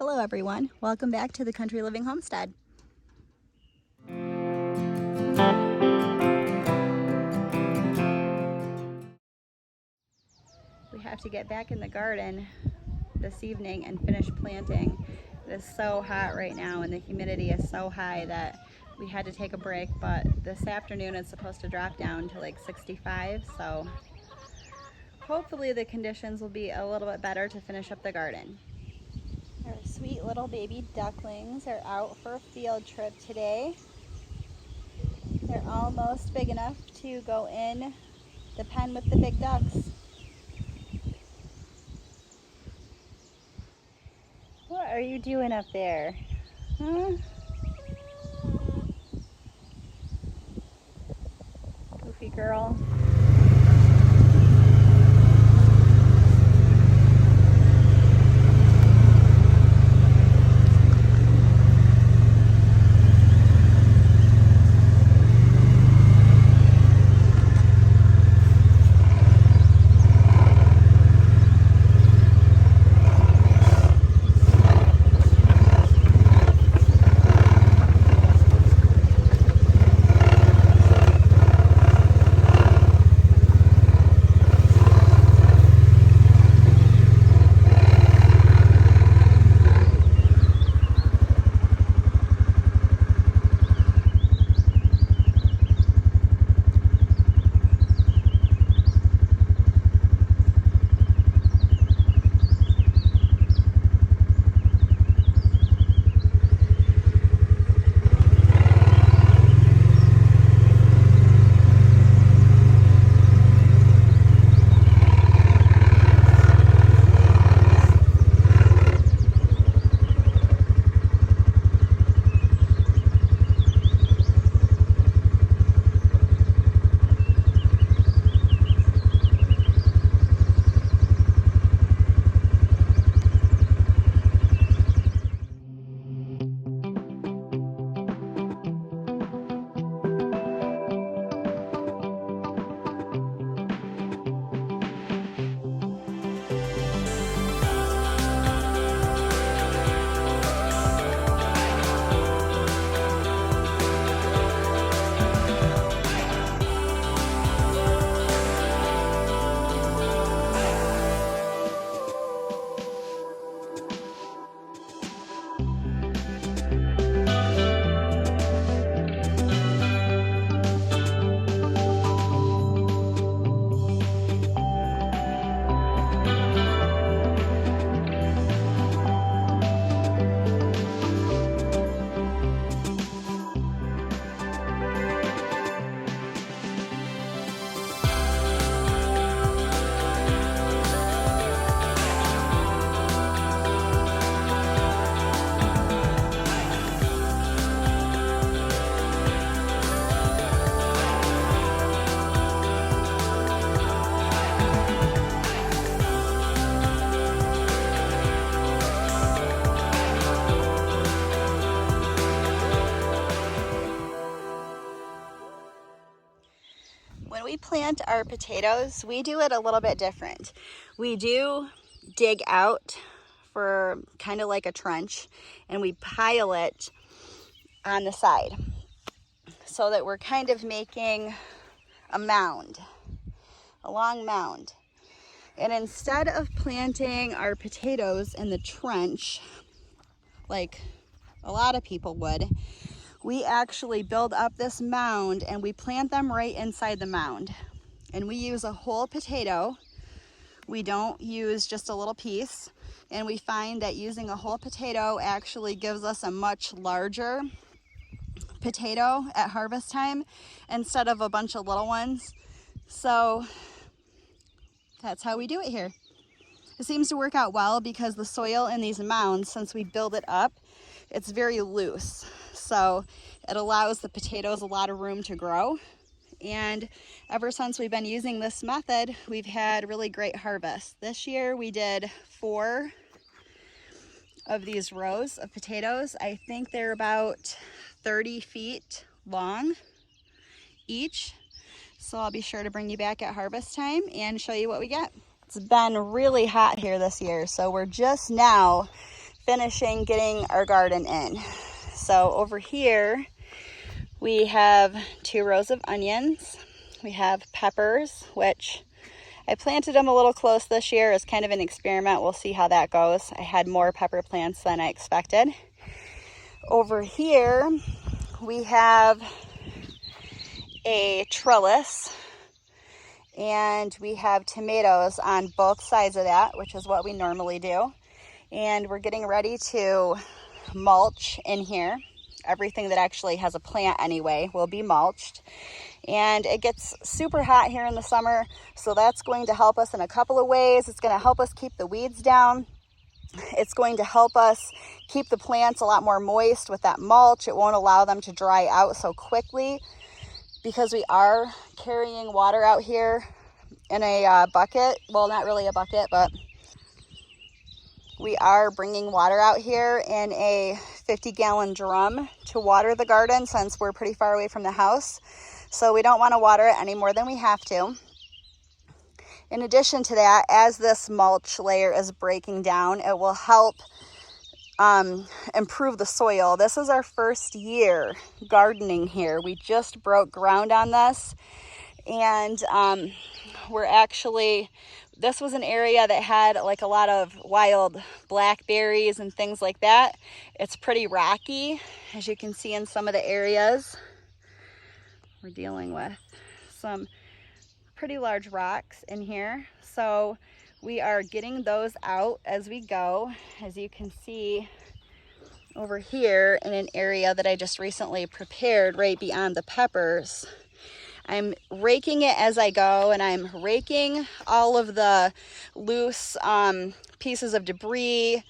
Hello everyone, welcome back to the Country Living Homestead. We have to get back in the garden this evening and finish planting. It is so hot right now and the humidity is so high that we had to take a break, but this afternoon it's supposed to drop down to like 65, so hopefully the conditions will be a little bit better to finish up the garden. Our sweet little baby ducklings are out for a field trip today. They're almost big enough to go in the pen with the big ducks. What are you doing up there? Huh? Goofy girl. When we plant our potatoes, we do it a little bit different. We do dig out for kind of like a trench and we pile it on the side so that we're kind of making a mound, a long mound. And instead of planting our potatoes in the trench like a lot of people would, we actually build up this mound and we plant them right inside the mound. And we use a whole potato. We don't use just a little piece. And we find that using a whole potato actually gives us a much larger potato at harvest time instead of a bunch of little ones. So that's how we do it here. It seems to work out well because the soil in these mounds, since we build it up, it's very loose. So it allows the potatoes a lot of room to grow. And ever since we've been using this method, we've had really great harvests. This year we did 4 of these rows of potatoes. I think they're about 30 feet long each. So I'll be sure to bring you back at harvest time and show you what we get. It's been really hot here this year, so we're just now finishing getting our garden in. So over here, we have 2 rows of onions. We have peppers, which I planted them a little close this year as kind of an experiment. We'll see how that goes. I had more pepper plants than I expected. Over here, we have a trellis, and we have tomatoes on both sides of that, which is what we normally do. And we're getting ready to mulch in here. Everything that actually has a plant anyway will be mulched. And it gets super hot here in the summer, so that's going to help us in a couple of ways. It's going to help us keep the weeds down. It's going to help us keep the plants a lot more moist with that mulch. It won't allow them to dry out so quickly, because we are carrying water out here in a bucket. Well, not really a bucket, but we are bringing water out here in a 50-gallon drum to water the garden, since we're pretty far away from the house. So we don't want to water it any more than we have to. In addition to that, as this mulch layer is breaking down, it will help improve the soil. This is our first year gardening here. We just broke ground on this, and this was an area that had like a lot of wild blackberries and things like that. It's pretty rocky, as you can see in some of the areas. We're dealing with some pretty large rocks in here. So we are getting those out as we go. As you can see over here in an area that I just recently prepared right beyond the peppers, I'm raking it as I go, and I'm raking all of the loose pieces of debris,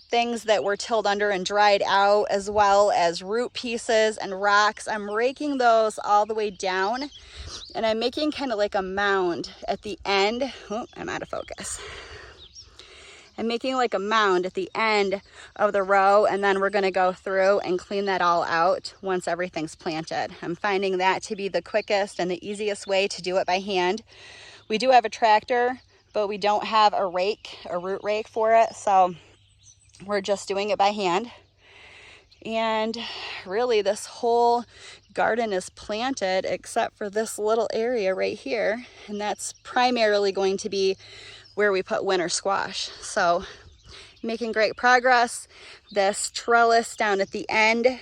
things that were tilled under and dried out, as well as root pieces and rocks. I'm raking those all the way down, and I'm making kind of like a mound at the end. Oh, I'm out of focus. I'm making like a mound at the end of the row, and then we're going to go through and clean that all out once everything's planted. I'm finding that to be the quickest and the easiest way to do it by hand. We do have a tractor, but we don't have a root rake for it, so we're just doing it by hand. And really, this whole garden is planted except for this little area right here, and that's primarily going to be where we put winter squash. So making great progress. This trellis down at the end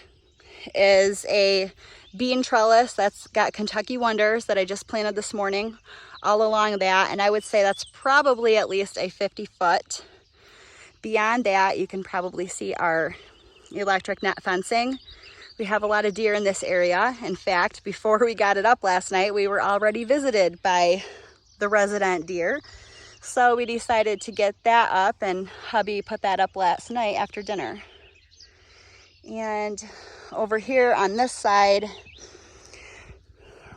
is a bean trellis that's got Kentucky Wonders that I just planted this morning all along that, and I would say that's probably at least a 50-foot. Beyond that, you can probably see our electric net fencing. We have a lot of deer in this area. In fact, before we got it up last night, we were already visited by the resident deer. So we decided to get that up, and hubby put that up last night after dinner. And over here on this side,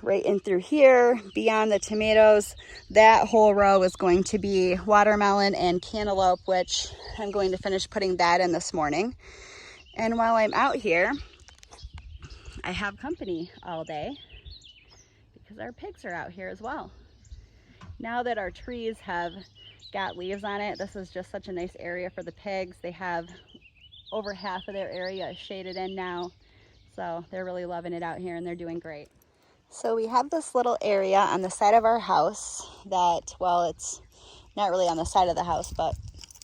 right in through here, beyond the tomatoes, that whole row is going to be watermelon and cantaloupe, which I'm going to finish putting that in this morning. And while I'm out here, I have company all day because our pigs are out here as well. Now that our trees have got leaves on it, this is just such a nice area for the pigs. They have over half of their area shaded in now, so they're really loving it out here, and they're doing great. So we have this little area on the side of our house that, well, it's not really on the side of the house, but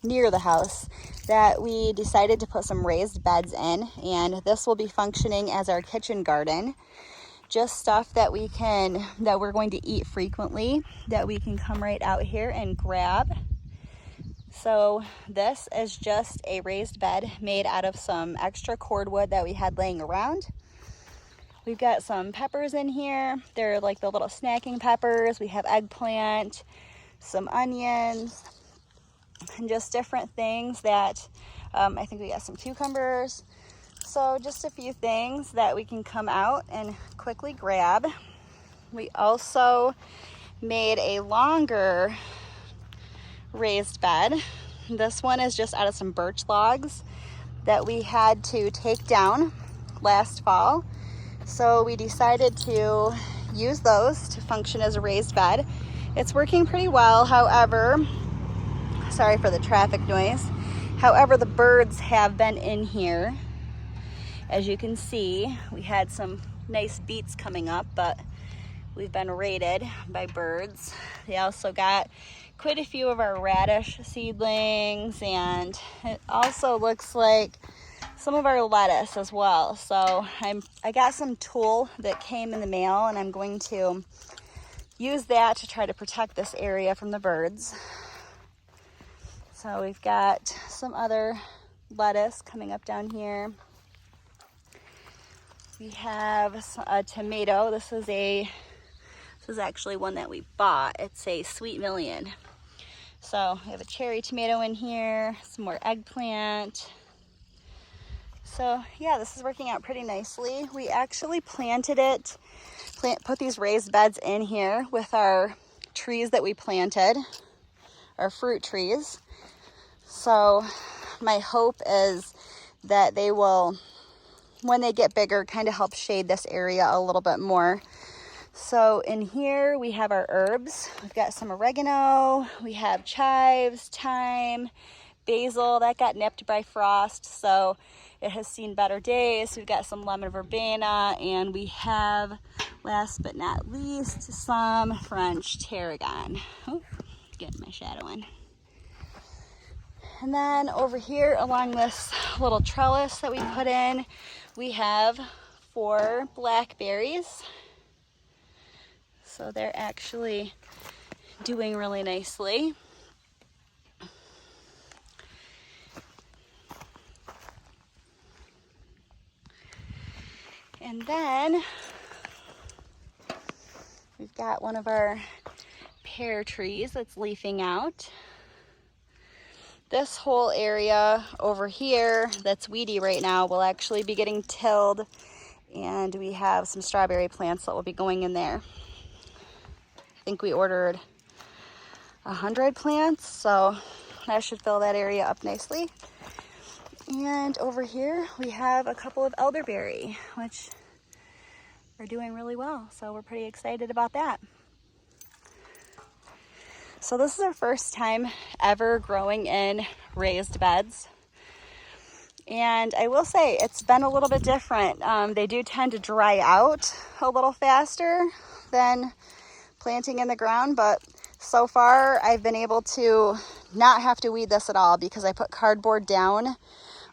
near the house, that we decided to put some raised beds in, and this will be functioning as our kitchen garden. Just stuff that we're going to eat frequently, that we can come right out here and grab. So this is just a raised bed made out of some extra cordwood that we had laying around. We've got some peppers in here. They're like the little snacking peppers. We have eggplant, some onions, and just different things that, I think we got some cucumbers. So just a few things that we can come out and quickly grab. We also made a longer raised bed. This one is just out of some birch logs that we had to take down last fall. So we decided to use those to function as a raised bed. It's working pretty well. However, sorry for the traffic noise. However, the birds have been in here. As you can see, we had some nice beets coming up, but we've been raided by birds. They also got quite a few of our radish seedlings, and it also looks like some of our lettuce as well. So I got some tulle that came in the mail, and I'm going to use that to try to protect this area from the birds. So we've got some other lettuce coming up down here. We have a tomato. This is actually one that we bought. It's a Sweet Million. So we have a cherry tomato in here, some more eggplant. So yeah, this is working out pretty nicely. We actually put these raised beds in here with our trees that we planted, our fruit trees. So my hope is that they will, when they get bigger, kind of help shade this area a little bit more. So in here we have our herbs. We've got some oregano, we have chives, thyme, basil. That got nipped by frost, so it has seen better days. We've got some lemon verbena, and we have, last but not least, some French tarragon. Oh, getting my shadow in. And then over here along this little trellis that we put in, we have 4 blackberries. So they're actually doing really nicely. And then we've got one of our pear trees that's leafing out. This whole area over here that's weedy right now will actually be getting tilled, and we have some strawberry plants that will be going in there. I think we ordered 100 plants, so that should fill that area up nicely. And over here we have a couple of elderberry, which are doing really well, so we're pretty excited about that. So this is our first time ever growing in raised beds. And I will say it's been a little bit different. They do tend to dry out a little faster than planting in the ground, but so far I've been able to not have to weed this at all because I put cardboard down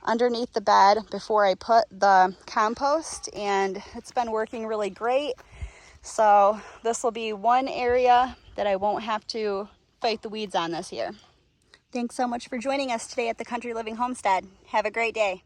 underneath the bed before I put the compost, and it's been working really great. So this will be one area that I won't have to fight the weeds on this year. Thanks so much for joining us today at the Country Living Homestead. Have a great day.